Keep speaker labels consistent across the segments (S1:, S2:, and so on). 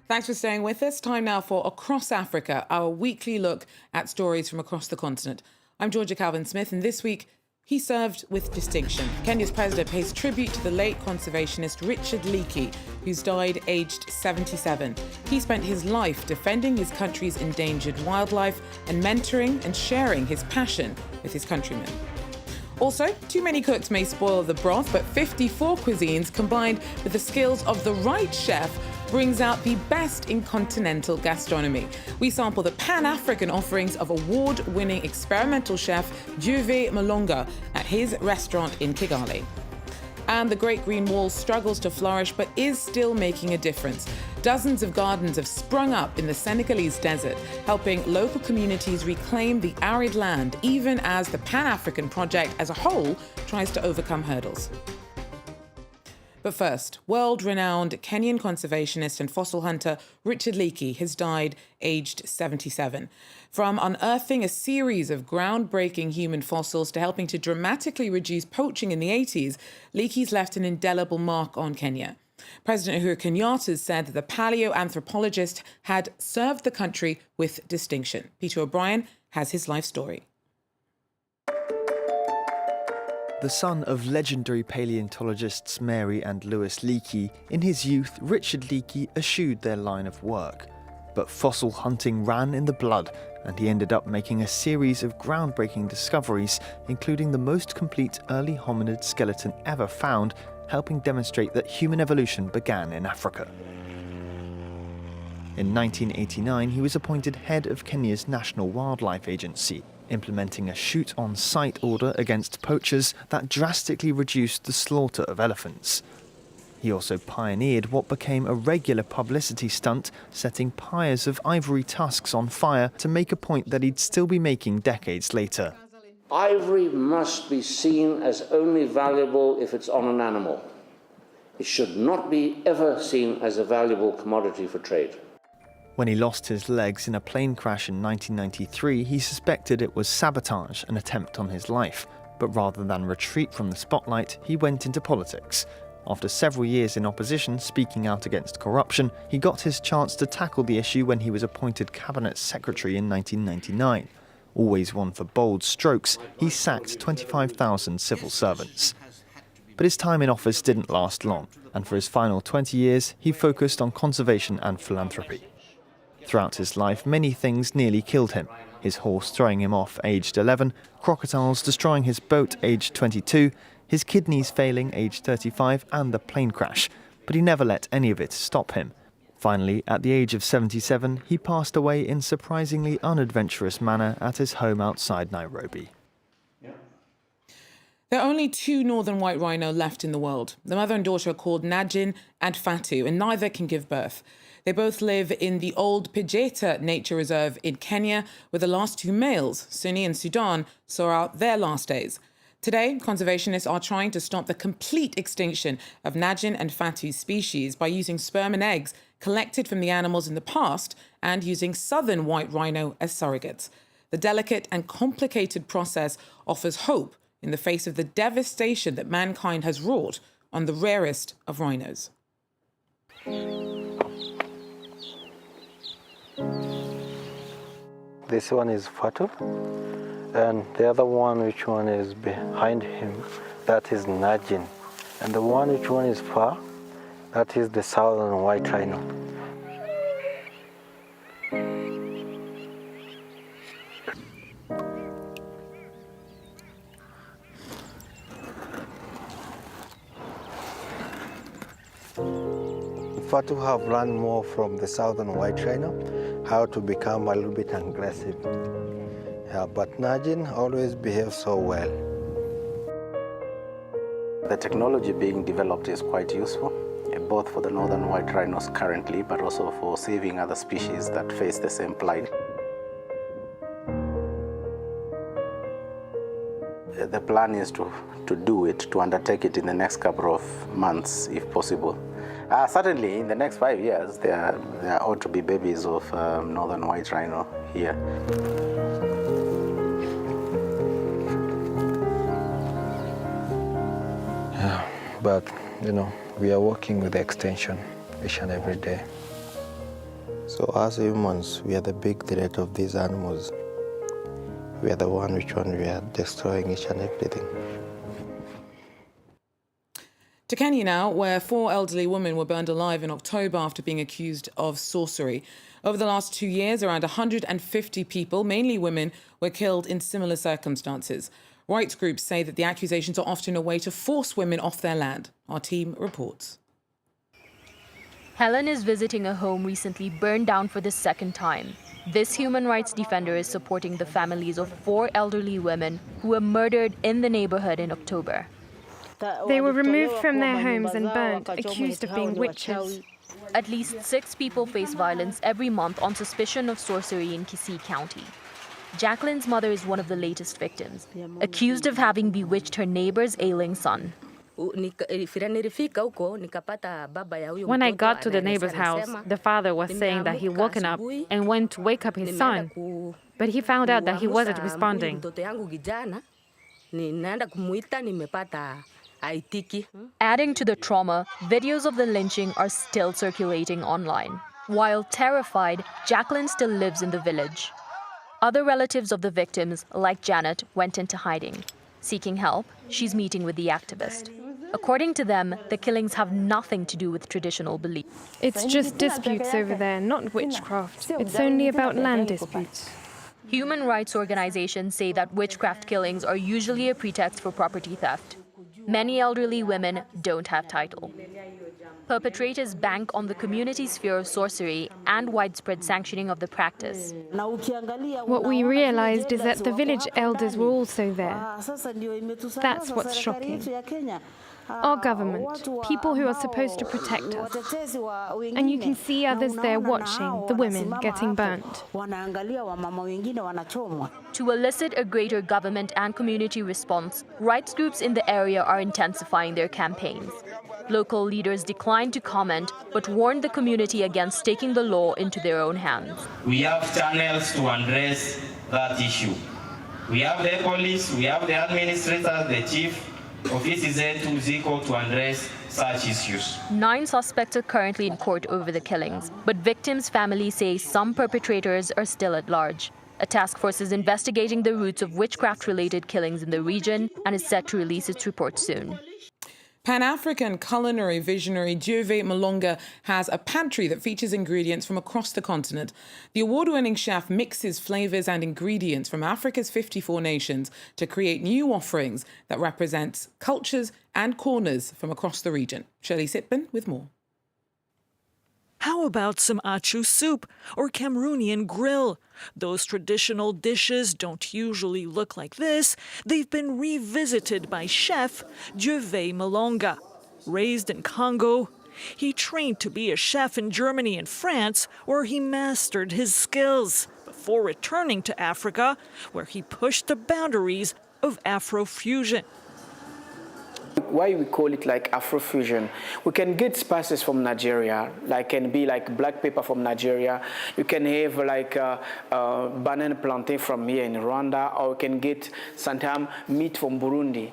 S1: Thanks for staying with us. Time now for Across Africa, our weekly look at stories from across the continent. I'm Georgia Calvin-Smith, and this week, he served with distinction. Kenya's president pays tribute to the late conservationist Richard Leakey, who's died aged 77. He spent his life defending his country's endangered wildlife and mentoring and sharing his passion with his countrymen. Also, too many cooks may spoil the broth, but 54 cuisines combined with the skills of the right chef brings out the best in continental gastronomy. We sample the Pan-African offerings of award-winning experimental chef Dieuveil Malonga at his restaurant in Kigali. And the Great Green Wall struggles to flourish but is still making a difference. Dozens of gardens have sprung up in the Senegalese desert, helping local communities reclaim the arid land, even as the Pan-African project as a whole tries to overcome hurdles. But first, world-renowned Kenyan conservationist and fossil hunter Richard Leakey has died aged 77. From unearthing a series of groundbreaking human fossils to helping to dramatically reduce poaching in the 80s, Leakey's left an indelible mark on Kenya. President Uhuru Kenyatta said that the paleoanthropologist had served the country with distinction. Peter O'Brien has his life story.
S2: The son of legendary paleontologists Mary and Louis Leakey, in his youth, Richard Leakey eschewed their line of work. But fossil hunting ran in the blood, and he ended up making a series of groundbreaking discoveries, including the most complete early hominid skeleton ever found, helping demonstrate that human evolution began in Africa. In 1989, he was appointed head of Kenya's National Wildlife Agency, implementing a shoot-on-sight order against poachers that drastically reduced the slaughter of elephants. He also pioneered what became a regular publicity stunt, setting pyres of ivory tusks on fire to make a point that he'd still be making decades later.
S3: Ivory must be seen as only valuable if it's on an animal. It should not be ever seen as a valuable commodity for trade.
S2: When he lost his legs in a plane crash in 1993, he suspected it was sabotage, an attempt on his life. But rather than retreat from the spotlight, he went into politics. After several years in opposition, speaking out against corruption, he got his chance to tackle the issue when he was appointed cabinet secretary in 1999. Always one for bold strokes, he sacked 25,000 civil servants. But his time in office didn't last long, and for his final 20 years, he focused on conservation and philanthropy. Throughout his life, many things nearly killed him. His horse throwing him off aged 11, crocodiles destroying his boat aged 22, his kidneys failing aged 35, and the plane crash. But he never let any of it stop him. Finally, at the age of 77, he passed away in surprisingly unadventurous manner at his home outside Nairobi.
S1: There are only two northern white rhino left in the world. The mother and daughter are called Najin and Fatu, and neither can give birth. They both live in the old Pijeta Nature Reserve in Kenya, where the last two males, Sunni and Sudan, saw out their last days. Today, conservationists are trying to stop the complete extinction of Najin and Fatu species by using sperm and eggs collected from the animals in the past and using southern white rhino as surrogates. The delicate and complicated process offers hope in the face of the devastation that mankind has wrought on the rarest of rhinos.
S4: This one is Fatu, and the other one, which one is behind him, that is Najin. And the one which one is far, that is the southern white rhino. Fatu have learned more from the southern white rhino, how to become a little bit aggressive. But Najin always behaves so well.
S5: The technology being developed is quite useful, both for the northern white rhinos currently, but also for saving other species that face the same plight. The plan is to undertake it in the next couple of months, if possible. Certainly, in the next 5 years, there ought to be babies of northern white rhino here.
S4: But, we are working with the extension each and every day. So as humans, we are the big threat of these animals. We are the one we are destroying each and everything.
S1: To Kenya now, where 4 elderly women were burned alive in October after being accused of sorcery. Over the last 2 years, around 150 people, mainly women, were killed in similar circumstances. Rights groups say that the accusations are often a way to force women off their land. Our team reports.
S6: Helen is visiting a home recently burned down for the second time. This human rights defender is supporting the families of 4 elderly women who were murdered in the neighborhood in October.
S7: They were removed from their homes and burnt, accused of being witches.
S6: At least 6 people face violence every month on suspicion of sorcery in Kigali County. Jacqueline's mother is one of the latest victims, accused of having bewitched her neighbor's ailing son.
S8: When I got to the neighbor's house, the father was saying that he'd woken up and went to wake up his son, but he found out that he wasn't responding.
S6: Adding to the trauma, videos of the lynching are still circulating online. While terrified, Jacqueline still lives in the village. Other relatives of the victims, like Janet, went into hiding. Seeking help, she's meeting with the activist. According to them, the killings have nothing to do with traditional beliefs.
S7: It's just disputes over there, not witchcraft. It's only about land disputes.
S6: Human rights organizations say that witchcraft killings are usually a pretext for property theft. Many elderly women don't have title. Perpetrators bank on the community's fear of sorcery and widespread sanctioning of the practice.
S7: What we realized is that the village elders were also there. That's what's shocking. Our government, people who are supposed to protect us. And you can see others there watching, the women getting burnt.
S6: To elicit a greater government and community response, rights groups in the area are intensifying their campaigns. Local leaders declined to comment, but warned the community against taking the law into their own hands.
S9: We have channels to address that issue. We have the police, we have the administrator, the chief. Office is there to Zico to address such issues. 9
S6: suspects are currently in court over the killings, but victims' families say some perpetrators are still at large. A task force is investigating the roots of witchcraft-related killings in the region and is set to release its report soon.
S1: Pan-African culinary visionary Dieuveil Malonga has a pantry that features ingredients from across the continent. The award-winning chef mixes flavours and ingredients from Africa's 54 nations to create new offerings that represent cultures and corners from across the region. Shirley Sitman with more.
S10: How about some achu soup or Cameroonian grill? Those traditional dishes don't usually look like this. They've been revisited by chef Dieuveil Malonga. Raised in Congo, he trained to be a chef in Germany and France, where he mastered his skills, before returning to Africa, where he pushed the boundaries of Afrofusion.
S11: Why we call it like Afrofusion? We can get spices from Nigeria, like can be like black pepper from Nigeria. You can have like banana plantain from here in Rwanda, or you can get sometimes meat from Burundi.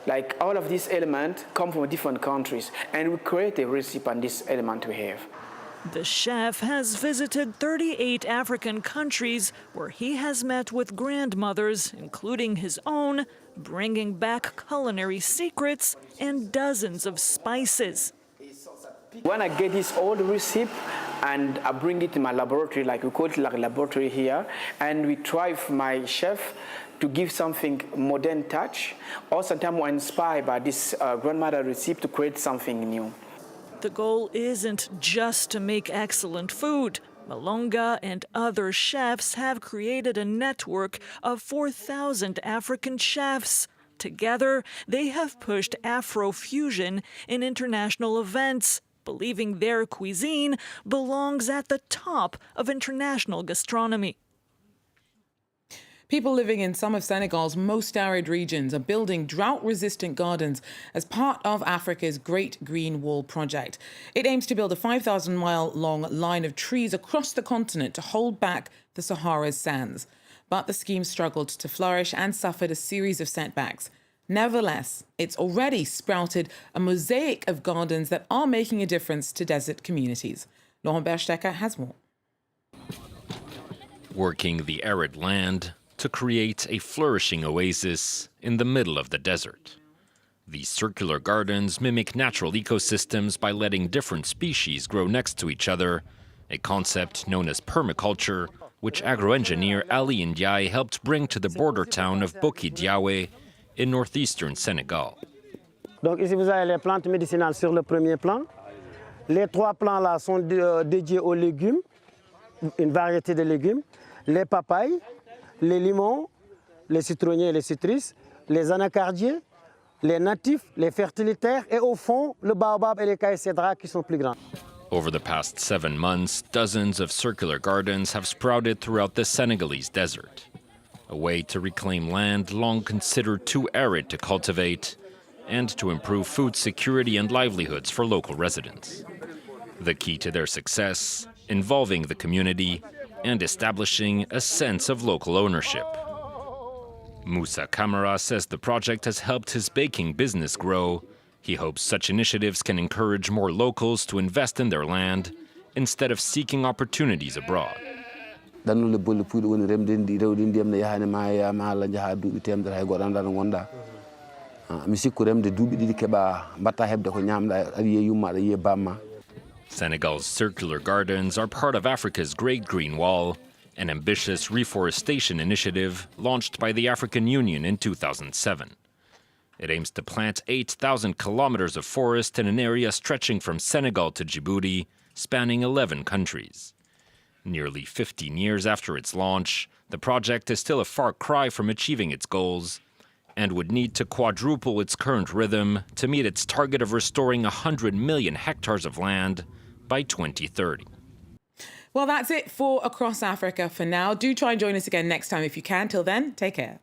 S11: Like all of these elements come from different countries, and we create a recipe on this element we have.
S10: The chef has visited 38 African countries where he has met with grandmothers, including his own, bringing back culinary secrets and dozens of spices.
S11: When I get this old recipe and I bring it in my laboratory, like we call it like laboratory here, and we try with my chef to give something modern touch, or sometimes we're inspired by this grandmother recipe to create something new.
S10: The goal isn't just to make excellent food. Malonga and other chefs have created a network of 4,000 African chefs. Together, they have pushed Afrofusion in international events, believing their cuisine belongs at the top of international gastronomy.
S1: People living in some of Senegal's most arid regions are building drought-resistant gardens as part of Africa's Great Green Wall project. It aims to build a 5,000-mile-long line of trees across the continent to hold back the Sahara's sands. But the scheme struggled to flourish and suffered a series of setbacks. Nevertheless, it's already sprouted a mosaic of gardens that are making a difference to desert communities. Laurent Berstecker has more.
S12: working the arid land to create a flourishing oasis in the middle of the desert. These circular gardens mimic natural ecosystems by letting different species grow next to each other, a concept known as permaculture, which agro-engineer Ali Ndiaye helped bring to the border town of Boki-Diawe in northeastern Senegal.
S13: Donc ici vous avez les plantes médicinales sur le premier plan. Les trois plants là sont dédiés aux légumes, une variété de légumes, les papayes, les limons, les citronniers et les citruses, les anacardiers, les natifs, les fertilitaires et au fond le baobab et les caïcédras qui sont plus grands.
S12: Over the past 7 months, dozens of circular gardens have sprouted throughout the Senegalese desert, a way to reclaim land long considered too arid to cultivate and to improve food security and livelihoods for local residents. The key to their success, involving the community and establishing a sense of local ownership. Musa Kamara says the project has helped his baking business grow. He hopes such initiatives can encourage more locals to invest in their land instead of seeking opportunities abroad. Senegal's circular gardens are part of Africa's Great Green Wall, an ambitious reforestation initiative launched by the African Union in 2007. It aims to plant 8,000 kilometers of forest in an area stretching from Senegal to Djibouti, spanning 11 countries. Nearly 15 years after its launch, the project is still a far cry from achieving its goals and would need to quadruple its current rhythm to meet its target of restoring 100 million hectares of land by 2030.
S1: Well, that's it for Across Africa for now. Do try and join us again next time if you can. Till then, take care.